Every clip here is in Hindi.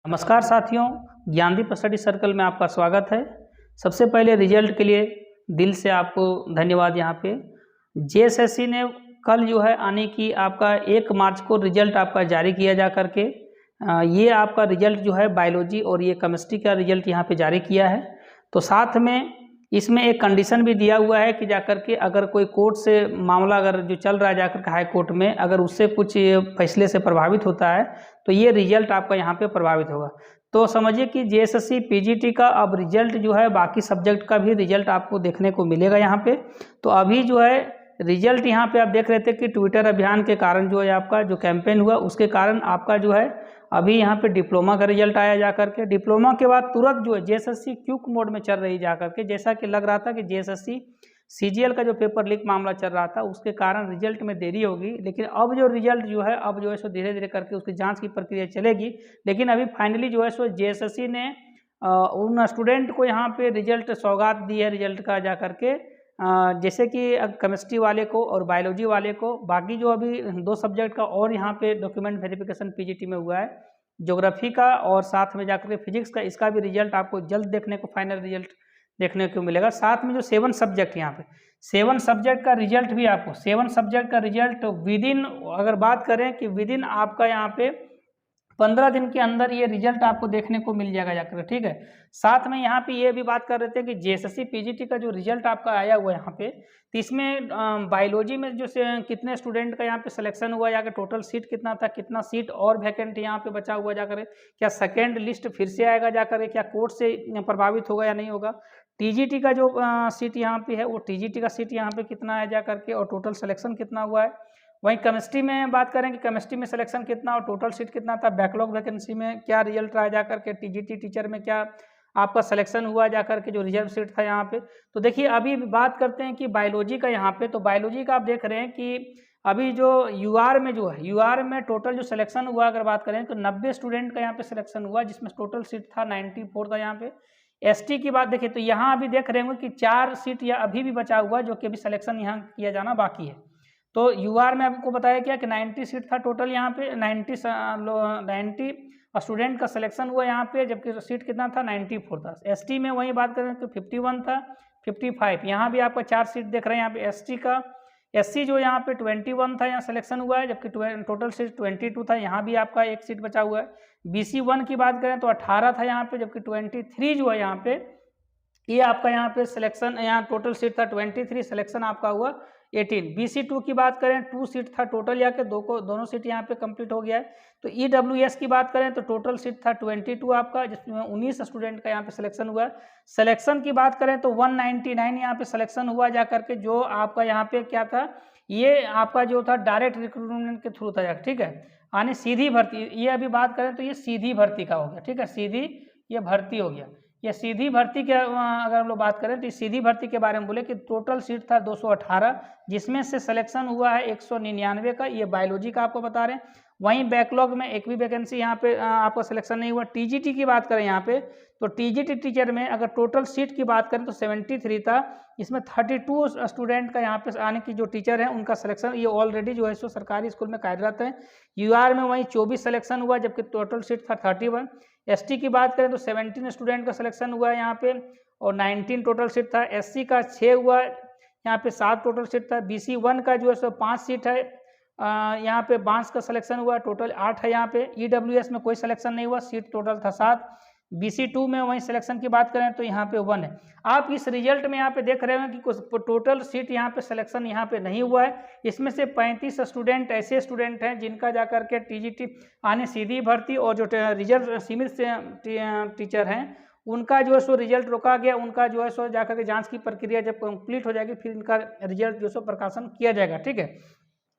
नमस्कार साथियों, ज्ञानदीप स्टडी सर्कल में आपका स्वागत है। सबसे पहले रिजल्ट के लिए दिल से आपको धन्यवाद। यहाँ पे जेएसएससी ने कल जो है आने की आपका 1 मार्च को रिजल्ट आपका जारी किया जा करके ये आपका रिजल्ट जो है बायोलॉजी और ये केमिस्ट्री का रिजल्ट यहाँ पे जारी किया है। तो साथ में इसमें एक कंडीशन भी दिया हुआ है कि जाकर के अगर कोई कोर्ट से मामला अगर जो चल रहा है जाकर के हाई कोर्ट में, अगर उससे कुछ फैसले से प्रभावित होता है तो ये रिजल्ट आपका यहाँ पे प्रभावित होगा। तो समझिए कि जेएसएससी पीजीटी का अब रिजल्ट जो है बाकी सब्जेक्ट का भी रिजल्ट आपको देखने को मिलेगा यहाँ पे। तो अभी जो है रिजल्ट यहाँ पे आप देख रहे थे कि ट्विटर अभियान के कारण जो है आपका जो कैंपेन हुआ उसके कारण आपका जो है अभी यहाँ पे डिप्लोमा का रिजल्ट आया जा करके। डिप्लोमा के बाद तुरंत जो है जेएसएससी क्विक मोड में चल रही जा करके, जैसा कि लग रहा था कि जेएसएससी सीजीएल का जो पेपर लीक मामला चल रहा था उसके कारण रिजल्ट में देरी होगी, लेकिन अब जो रिजल्ट जो है अब जो है सो धीरे धीरे करके उसकी जांच की प्रक्रिया चलेगी। लेकिन अभी फाइनली जो है सो जेएसएससी ने उन स्टूडेंट को यहाँ पे रिजल्ट सौगात दी है रिजल्ट का जा करके, जैसे कि केमिस्ट्री वाले को और बायोलॉजी वाले को। बाकी जो अभी 2 सब्जेक्ट का और यहाँ पे डॉक्यूमेंट वेरिफिकेशन पीजीटी में हुआ है, ज्योग्राफी का और साथ में जाकर के फिजिक्स का, इसका भी रिजल्ट आपको जल्द देखने को फाइनल रिजल्ट देखने को मिलेगा। साथ में जो 7 सब्जेक्ट यहाँ पे 7 सब्जेक्ट का रिजल्ट भी आपको 7 सब्जेक्ट का रिजल्ट विद इन, अगर बात करें कि विद इन आपका यहाँ पे 15 दिन के अंदर ये रिजल्ट आपको देखने को मिल जाएगा जाकर, ठीक है। साथ में यहाँ पे ये भी बात कर रहे थे कि जेएसएससी पीजीटी का जो रिजल्ट आपका आया हुआ है यहाँ पे, तो इसमें बायोलॉजी में जो कितने स्टूडेंट का यहाँ पे सिलेक्शन हुआ, यहाँ टोटल सीट कितना था, कितना सीट और वैकेंट यहाँ पे बचा हुआ जाकर, क्या सेकेंड लिस्ट फिर से आएगा जाकर, क्या कोर्ट से प्रभावित होगा या नहीं होगा। टीजीटी का जो सीट यहाँ पे है वो टीजीटी का सीट यहाँ पे कितना है जा करके और टोटल सिलेक्शन कितना हुआ है। वहीं केमिस्ट्री में बात करें कि केमिस्ट्री में सिलेक्शन कितना और टोटल सीट कितना था, बैकलॉग वैकेंसी में क्या रिजल्ट रहा जा करके, टीजीटी टीचर में क्या आपका सिलेक्शन हुआ जा करके जो रिजर्व सीट था यहाँ पे। तो देखिए अभी बात करते हैं कि बायोलॉजी का यहाँ पे, तो बायोलॉजी का आप देख रहे हैं कि अभी जो यूआर में जो है यूआर में टोटल जो सिलेक्शन हुआ अगर बात करें तो 90 स्टूडेंट का यहाँ पे सिलेक्शन हुआ, जिसमें टोटल सीट था 94 था यहाँ पे। एसटी की बात देखिए तो यहाँ अभी देख रहे होंगे कि 4 सीट या अभी भी बचा हुआ जो कि अभी सिलेक्शन यहाँ किया जाना बाकी है। तो यूआर में आपको बताया क्या कि 90 सीट था टोटल, यहाँ पे 90 स्टूडेंट का सिलेक्शन हुआ यहाँ पे, जबकि सीट कितना था 94 था। एसटी में वही बात करें तो 51 था, 55 यहाँ भी आपका 4 सीट देख रहे हैं यहाँ पे एसटी का। एससी जो यहाँ पे 21 था यहाँ सिलेक्शन हुआ है, जबकि टोटल सीट 22 था, यहाँ भी आपका 1 सीट बचा हुआ है। बीसी 1 की बात करें तो 18 था यहाँ पे, जबकि 23 जो है यहाँ पे ये आपका यहाँ पे सिलेक्शन, यहाँ टोटल सीट था 23, सिलेक्शन आपका हुआ 18। बीसी 2 की बात करें 2 सीट था टोटल, या के दोनों सीट यहाँ पे कंप्लीट हो गया है। तो ईडब्ल्यूएस की बात करें तो टोटल सीट था 22 आपका, जिसमें 19 स्टूडेंट का यहाँ पे सिलेक्शन हुआ है। सिलेक्शन की बात करें तो 199 यहाँ पे सिलेक्शन हुआ जा करके, जो आपका यहाँ पे क्या था, ये आपका जो था डायरेक्ट रिक्रूटमेंट के थ्रू था, ठीक है, यानी सीधी भर्ती। ये अभी बात करें तो ये सीधी भर्ती का हो गया, ठीक है, सीधी ये भर्ती हो गया। ये सीधी भर्ती के अगर हम लोग बात करें तो सीधी भर्ती के बारे में बोले कि टोटल सीट था 218, जिसमें से सिलेक्शन हुआ है 199 का, ये बायोलॉजी का आपको बता रहे हैं। वहीं बैकलॉग में एक भी वैकेंसी यहाँ पे आपका सिलेक्शन नहीं हुआ। टीजीटी की बात करें यहाँ पे तो टीजीटी टीचर में अगर टोटल सीट की बात करें तो 73 था, इसमें 32 स्टूडेंट का यहाँ पे आने की जो टीचर है उनका सिलेक्शन, ये ऑलरेडी जो है सो सरकारी स्कूल में कार्यरत है। यूआर में वहीं 24 सिलेक्शन हुआ, जबकि टोटल सीट था 31। एसटी की बात करें तो 17 स्टूडेंट का सिलेक्शन हुआ है यहाँ पे और 19 टोटल सीट था। एससी का 6 हुआ, यहाँ पे 7 टोटल सीट था। बीसी 1 का जो है सो 5 सीट है, यहाँ पे 22 का सिलेक्शन हुआ, टोटल 8 है यहाँ पे। ईडब्ल्यूएस में कोई सिलेक्शन नहीं हुआ, सीट टोटल था 7। बीसी 2 में वहीं सिलेक्शन की बात करें तो यहाँ पे 1 है। आप इस रिजल्ट में यहाँ पे देख रहे हो कि कुछ टोटल सीट यहाँ पे सिलेक्शन यहाँ पे नहीं हुआ है। इसमें से 35 स्टूडेंट ऐसे स्टूडेंट हैं जिनका जाकर के टीजीटी आने सीधी भर्ती और जो रिजर्व सीमित से टीचर हैं उनका जो है सो रिजल्ट रोका गया। उनका जो है सो जाकर के जाँच की प्रक्रिया जब कंप्लीट हो जाएगी फिर इनका रिजल्ट जो सो प्रकाशन किया जाएगा, ठीक है।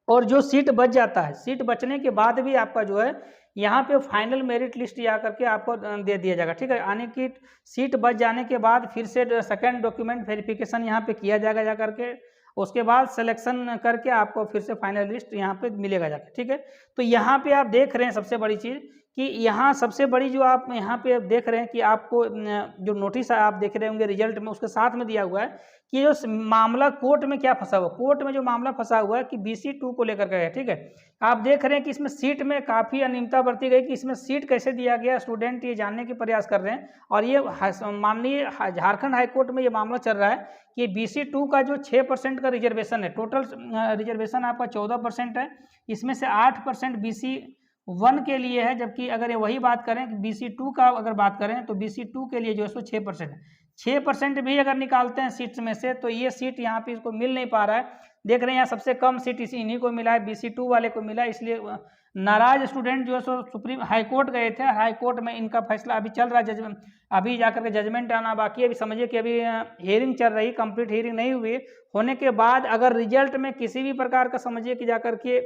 और जो सीट बच जाता है, सीट बचने के बाद भी आपका जो है यहाँ पे फाइनल मेरिट लिस्ट जा करके आपको दे दिया जाएगा, ठीक है। आने की सीट बच जाने के बाद फिर से सेकंड डॉक्यूमेंट वेरिफिकेशन यहाँ पे किया जाएगा जा करके, उसके बाद सिलेक्शन करके आपको फिर से फाइनल लिस्ट यहाँ पे मिलेगा जाकर, ठीक है। तो यहाँ पे आप देख रहे हैं सबसे बड़ी चीज़ कि यहाँ सबसे बड़ी जो आप यहाँ पे देख रहे हैं कि आपको जो नोटिस आप देख रहे होंगे रिजल्ट में, उसके साथ में दिया हुआ है कि जो मामला कोर्ट में क्या फंसा हुआ, कोर्ट में जो मामला फंसा हुआ है कि BC2 को लेकर के है। ठीक है, आप देख रहे हैं कि इसमें सीट में काफ़ी अनियमितता बरती गई कि इसमें सीट कैसे दिया गया, स्टूडेंट ये जानने के प्रयास कर रहे हैं। और ये माननीय झारखंड हाईकोर्ट में ये मामला चल रहा है कि BC2 का जो 6% का रिजर्वेशन है, टोटल रिजर्वेशन आपका 14% है, इसमें से 8% BC1 के लिए है, जबकि अगर ये वही बात करें कि BC2 का अगर बात करें तो BC2 के लिए जो है सो 6%, 6% भी अगर निकालते हैं सीट्स में से तो ये सीट यहाँ पे इसको मिल नहीं पा रहा है। देख रहे हैं यहाँ सबसे कम सीट इन्हीं को मिला है, BC2 वाले को मिला, इसलिए नाराज स्टूडेंट जो है सो सुप्रीम हाईकोर्ट गए थे। हाईकोर्ट में इनका फैसला अभी चल रहा है, जजमेंट अभी जाकर के जजमेंट आना बाकी है। अभी समझिए कि अभी हियरिंग चल रही, कंप्लीट हियरिंग नहीं हुई, होने के बाद अगर रिजल्ट में किसी भी प्रकार का समझिए कि जाकर के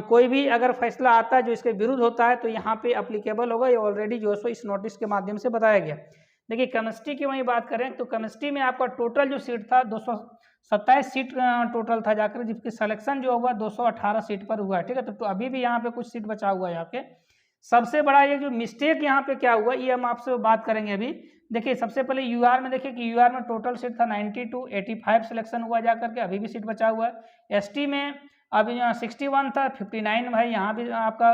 कोई भी अगर फैसला आता है जो इसके विरुद्ध होता है तो यहाँ पे अप्लीकेबल होगा। ये ऑलरेडी जो है सो इस नोटिस के माध्यम से बताया गया। देखिए केमिस्ट्री की वही बात करें तो केमिस्ट्री में आपका टोटल जो सीट था 227 सीट टोटल था जाकर, जिसकी सिलेक्शन जो हुआ 218 सीट पर हुआ है। ठीक है, तो अभी भी यहाँ पे कुछ सीट बचा हुआ है यहाँ पे। सबसे बड़ा ये जो मिस्टेक यहाँ पे क्या हुआ ये हम आपसे बात करेंगे अभी। देखिए सबसे पहले यूआर में देखिए कि यूआर में टोटल सीट था 92, 85 सिलेक्शन हुआ जाकर के, अभी भी सीट बचा हुआ है। एसटी में अभी 61 था, 59 भाई यहाँ भी आपका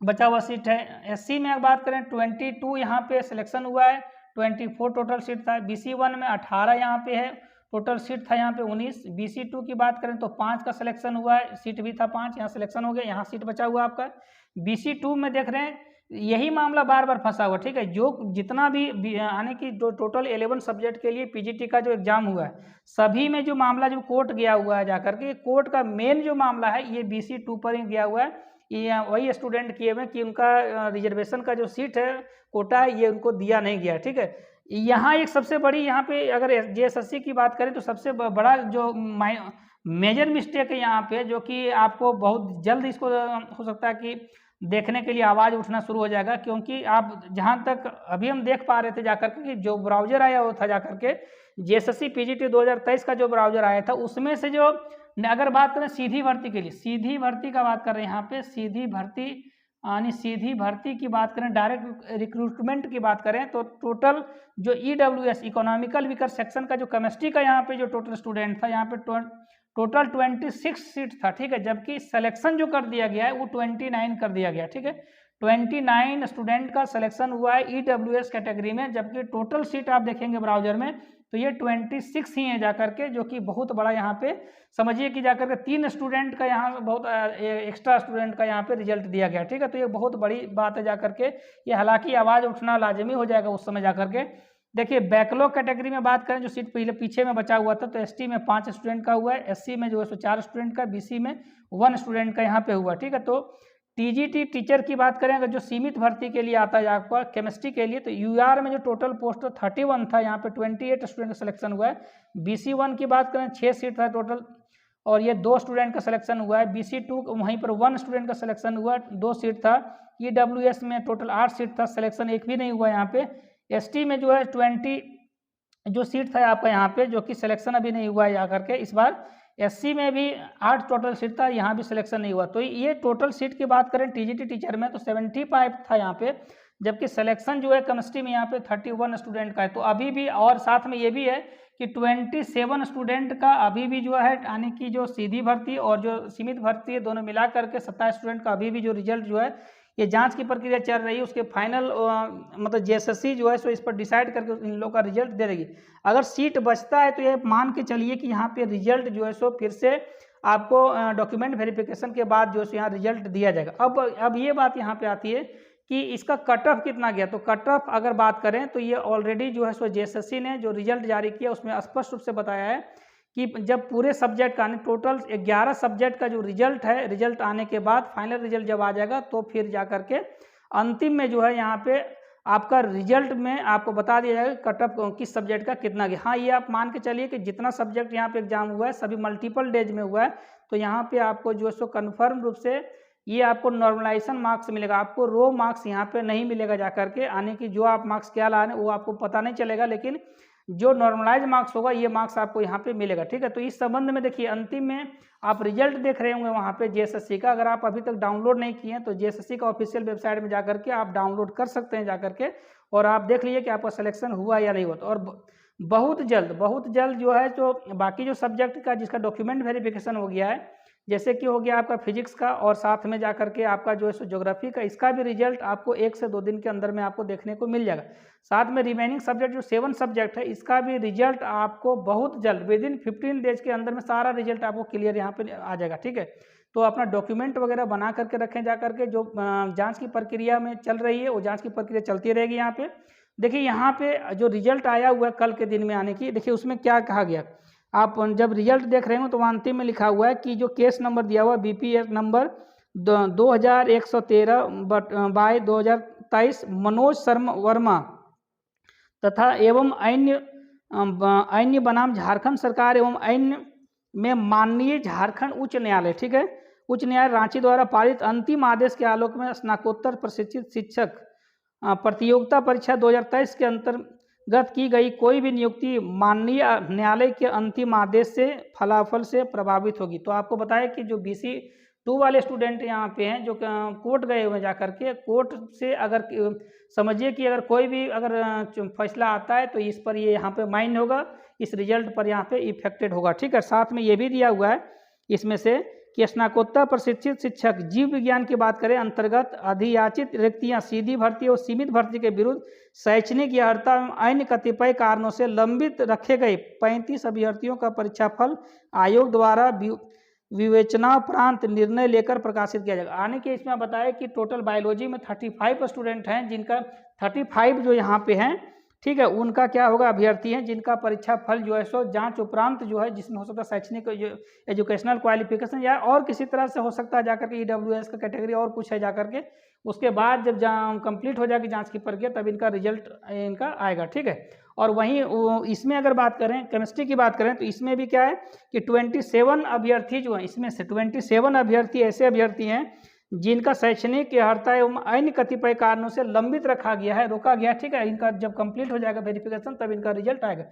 बचा हुआ सीट है। एससी में अगर बात करें 22 यहाँ पे सिलेक्शन हुआ है, 24 टोटल सीट था। BC1 में 18 यहाँ पे है, टोटल सीट था यहाँ पे 19। BC2 की बात करें तो 5 का सिलेक्शन हुआ है, सीट भी था 5, यहाँ सिलेक्शन हो गया, यहाँ सीट बचा हुआ आपका। BC2 में देख रहे हैं यही मामला बार बार फंसा हुआ। ठीक है, जो जितना भी यानी कि जो टोटल 11 सब्जेक्ट के लिए PGT का जो एग्जाम हुआ है सभी में जो मामला जो कोर्ट गया हुआ है जाकर के, कोर्ट का मेन जो मामला है ये BC2 पर ही गया हुआ है। ये वही स्टूडेंट किए हुए कि उनका रिजर्वेशन का जो सीट है कोटा है ये उनको दिया नहीं गया। ठीक है, यहाँ एक सबसे बड़ी यहाँ पे अगर JSSC की बात करें तो सबसे बड़ा जो मेजर मिस्टेक है यहाँ पे, जो कि आपको बहुत जल्द इसको हो सकता है कि देखने के लिए आवाज़ उठना शुरू हो जाएगा। क्योंकि आप जहाँ तक अभी हम देख पा रहे थे जाकर के कि जो ब्राउजर आया वो था जाकर के JSSC PGT 2023 का जो ब्राउजर आया था उसमें से जो अगर बात करें सीधी भर्ती के लिए, सीधी भर्ती का बात कर रहे हैं यहाँ पे, सीधी भर्ती यानी सीधी भर्ती की बात करें, डायरेक्ट रिक्रूटमेंट की बात करें तो टोटल जो EWS इकोनॉमिकल वीकर सेक्शन का जो केमिस्ट्री का यहाँ पे जो टोटल स्टूडेंट था यहाँ पे टोटल 26 सीट था। ठीक है, जबकि सिलेक्शन जो कर दिया गया है वो 29 कर दिया गया। ठीक है, 29 स्टूडेंट का सिलेक्शन हुआ है EWS कैटेगरी में, जबकि टोटल सीट आप देखेंगे ब्राउजर में तो ये 26 ही है जाकर के, जो कि बहुत बड़ा यहाँ पे समझिए कि जाकर के 3 स्टूडेंट का यहाँ बहुत एक्स्ट्रा स्टूडेंट का यहाँ पे रिजल्ट दिया गया। ठीक है, तो ये बहुत बड़ी बात है जाकर के, ये हालांकि आवाज़ उठना लाजमी हो जाएगा उस समय जाकर के। देखिए बैकलॉग कैटेगरी में बात करें जो सीट पहले पीछे में बचा हुआ था तो ST में 5 स्टूडेंट का हुआ है, SC में जो है 4 स्टूडेंट का, BC में 1 स्टूडेंट का यहाँ पे हुआ। ठीक है, तो TGT टीचर की बात करें अगर जो सीमित भर्ती के लिए आता है आपका केमिस्ट्री के लिए तो UR में जो टोटल पोस्ट 31 था यहाँ पे 28 स्टूडेंट का सिलेक्शन हुआ है। BC1 की बात करें 6 सीट था टोटल और ये 2 स्टूडेंट का सिलेक्शन हुआ है। BC2 वहीं पर 1 स्टूडेंट का सिलेक्शन हुआ, 2 सीट था। EWS में टोटल 8 सीट था, सिलेक्शन एक भी नहीं हुआ यहाँ पे। ST में जो है 20 जो सीट था आपका यहाँ पे, जो कि सिलेक्शन अभी नहीं हुआ है यहाँ करके इस बार। SC में भी 8 टोटल सीट था, यहाँ भी सिलेक्शन नहीं हुआ। तो ये टोटल सीट की बात करें TGT टीचर में तो 75 था यहाँ पे, जबकि सिलेक्शन जो है केमिस्ट्री में यहाँ पे 31 स्टूडेंट का है। तो अभी भी और साथ में ये भी है कि 27 स्टूडेंट का अभी भी जो है यानी कि जो सीधी भर्ती और जो सीमित भर्ती है दोनों मिला करके 27 स्टूडेंट का अभी भी जो रिजल्ट जो है ये जांच की प्रक्रिया चल रही है। उसके फाइनल मतलब JSSC जो है सो इस पर डिसाइड करके इन लोगों का रिजल्ट दे देगी। अगर सीट बचता है तो ये मान के चलिए कि यहाँ पे रिजल्ट जो है सो फिर से आपको डॉक्यूमेंट वेरिफिकेशन के बाद जो है यहाँ रिजल्ट दिया जाएगा। अब ये बात यहाँ पे आती है कि इसका कट ऑफ कितना गया। तो कट ऑफ अगर बात करें तो ये ऑलरेडी जो है सो JSSC ने जो रिजल्ट जारी किया उसमें स्पष्ट रूप से बताया है कि जब पूरे सब्जेक्ट का टोटल 11 सब्जेक्ट का जो रिजल्ट है, रिजल्ट आने के बाद फाइनल रिजल्ट जब आ जाएगा तो फिर जा कर के अंतिम में जो है यहाँ पे आपका रिजल्ट में आपको बता दिया जाएगा कट ऑफ किस सब्जेक्ट का कितना गया। हाँ, ये आप मान के चलिए कि जितना सब्जेक्ट यहाँ पे एग्जाम हुआ है सभी मल्टीपल डेज में हुआ है तो यहाँ पे आपको जो है सो कन्फर्म रूप से ये आपको नॉर्मलाइजेशन मार्क्स मिलेगा। आपको रो मार्क्स यहाँ पे नहीं मिलेगा जा करके, आने की जो आप मार्क्स क्या ला रहे हैं वो आपको पता नहीं चलेगा, लेकिन जो नॉर्मलाइज मार्क्स होगा ये मार्क्स आपको यहाँ पे मिलेगा, ठीक है। तो इस संबंध में देखिए अंतिम में आप रिजल्ट देख रहे होंगे वहाँ पे जेएसएससी का, अगर आप अभी तक डाउनलोड नहीं किए हैं तो जेएसएससी का ऑफिशियल वेबसाइट में जाकर के आप डाउनलोड कर सकते हैं जाकर के, और आप देख लीजिए कि आपका सिलेक्शन हुआ या नहीं हुआ। तो और बहुत जल्द जो है, जो बाकी जो सब्जेक्ट का जिसका डॉक्यूमेंट वेरिफिकेशन हो गया है, जैसे कि हो गया आपका फिजिक्स का, और साथ में जा करके आपका जो है सो ज्योग्राफी का, इसका भी रिजल्ट आपको 1 से 2 दिन के अंदर में आपको देखने को मिल जाएगा। साथ में रिमेनिंग सब्जेक्ट जो 7 सब्जेक्ट है, इसका भी रिजल्ट आपको बहुत जल्द विद इन 15 डेज के अंदर में सारा रिजल्ट आपको क्लियर यहाँ पे आ जाएगा, ठीक है। तो अपना डॉक्यूमेंट वगैरह बना करके रखें जा करके, जो जाँच की प्रक्रिया में चल रही है वो जाँच की प्रक्रिया चलती रहेगी। यहाँ पे देखिए, यहाँ पे जो रिजल्ट आया हुआ है कल के दिन में आने की, देखिए उसमें क्या कहा गया। आप जब रिजल्ट देख रहे हो तो वहाँ अंतिम में लिखा हुआ है कि जो केस नंबर दिया हुआ BPF नंबर 2113/2023 मनोज वर्मा तथा एवं अन्य बनाम झारखंड सरकार एवं अन्य में माननीय झारखंड उच्च न्यायालय, ठीक है, उच्च न्यायालय रांची द्वारा पारित अंतिम आदेश के आलोक में स्नातकोत्तर प्रशिक्षित शिक्षक प्रतियोगिता परीक्षा 2023 के अंतर्गत की गई कोई भी नियुक्ति माननीय न्यायालय के अंतिम आदेश से फलाफल से प्रभावित होगी। तो आपको बताया कि जो BC2 वाले स्टूडेंट यहाँ पे हैं, जो कोर्ट गए हुए जा करके, कोर्ट से अगर समझिए कि अगर कोई भी अगर फैसला आता है तो इस पर ये यहाँ पे माइंड होगा, इस रिजल्ट पर यहाँ पे इफेक्टेड होगा, ठीक है। साथ में ये भी दिया हुआ है इसमें से कि स्नातकोत्तर प्रशिक्षित शिक्षक जीव विज्ञान की बात करें अंतर्गत अधियाचित रिक्तियां सीधी भर्ती और सीमित भर्ती के विरुद्ध शैक्षणिक या अर्हता अन्य कतिपय कारणों से लंबित रखे गए 35 अभ्यर्थियों का परीक्षाफल आयोग द्वारा विवेचनापरांत निर्णय लेकर प्रकाशित किया जाएगा। आने के इसमें बताया कि टोटल बायोलॉजी में 35 स्टूडेंट हैं, जिनका 35 जो यहाँ पे हैं, ठीक है, उनका क्या होगा, अभ्यर्थी हैं जिनका परीक्षा फल जो है सो जांच उपरांत जो है, जिसमें हो सकता है शैक्षणिक एजुकेशनल क्वालिफिकेशन या और किसी तरह से हो सकता है जाकर के EWS का कैटेगरी और कुछ है जाकर के, उसके बाद जब कंप्लीट हो जाएगी जांच की प्रक्रिया तब इनका रिजल्ट इनका आएगा, ठीक है। और वहीं इसमें अगर बात करें केमिस्ट्री की बात करें तो इसमें भी क्या है कि 27 अभ्यर्थी जो हैं, इसमें से 27 अभ्यर्थी ऐसे अभ्यर्थी हैं जिनका शैक्षणिक अर्हता एवं अन्य कतिपय कारणों से लंबित रखा गया है, रोका गया, ठीक है। इनका जब कंप्लीट हो जाएगा वेरिफिकेशन तब इनका रिजल्ट आएगा।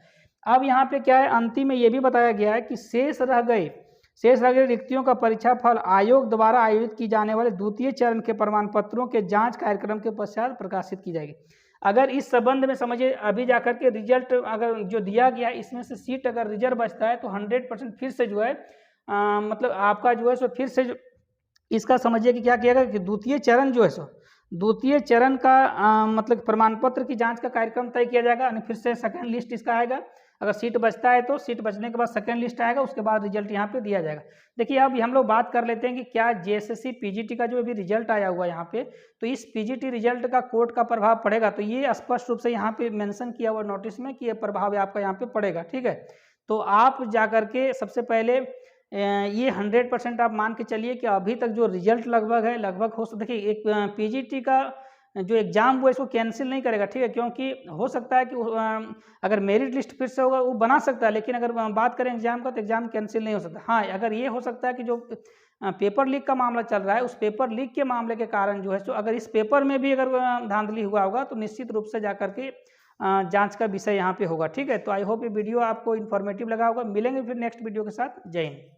अब यहाँ पे क्या है, अंतिम में ये भी बताया गया है कि शेष रह गए रिक्तियों का परीक्षा फल आयोग द्वारा आयोजित की जाने वाले द्वितीय चरण के प्रमाण पत्रों के जांच कार्यक्रम के पश्चात प्रकाशित की जाएगी। अगर इस संबंध में समझिए अभी जाकर के रिजल्ट अगर जो दिया गया है इसमें से सीट अगर रिजर्व बचता है तो 100% फिर से जो है मतलब आपका जो है सो फिर से इसका समझिए कि क्या किया गया कि द्वितीय चरण जो है सो द्वितीय चरण का मतलब प्रमाण पत्र की जांच का कार्यक्रम तय किया जाएगा, और फिर से सेकंड लिस्ट इसका आएगा। अगर सीट बचता है तो सीट बचने के बाद सेकंड लिस्ट आएगा, उसके बाद रिजल्ट यहाँ पे दिया जाएगा। देखिए अब हम लोग बात कर लेते हैं कि क्या JSSC PGT का जो अभी रिजल्ट आया हुआ है यहाँ पे, तो इस PGT रिजल्ट का कोर्ट का प्रभाव पड़ेगा। तो ये स्पष्ट रूप से यहाँ पे मेंशन किया हुआ नोटिस में कि ये प्रभाव आपका यहाँ पे पड़ेगा, ठीक है। तो आप जा करके सबसे पहले ये 100% आप मान के चलिए कि अभी तक जो रिजल्ट लगभग हो सकता है, देखिए एक PGT का जो एग्ज़ाम वो इसको कैंसिल नहीं करेगा, ठीक है, क्योंकि हो सकता है कि अगर मेरिट लिस्ट फिर से होगा वो बना सकता है, लेकिन अगर बात करें एग्जाम का तो एग्ज़ाम कैंसिल नहीं हो सकता। हाँ, अगर ये हो सकता है कि जो पेपर लीक का मामला चल रहा है उस पेपर लीक के मामले के कारण जो है तो अगर इस पेपर में भी अगर धांधली हुआ होगा तो निश्चित रूप से जा करके जांच का विषय यहाँ पे होगा, ठीक है। तो आई होप ये वीडियो आपको इन्फॉर्मेटिव लगा होगा। मिलेंगे फिर नेक्स्ट वीडियो के साथ। जय हिंद।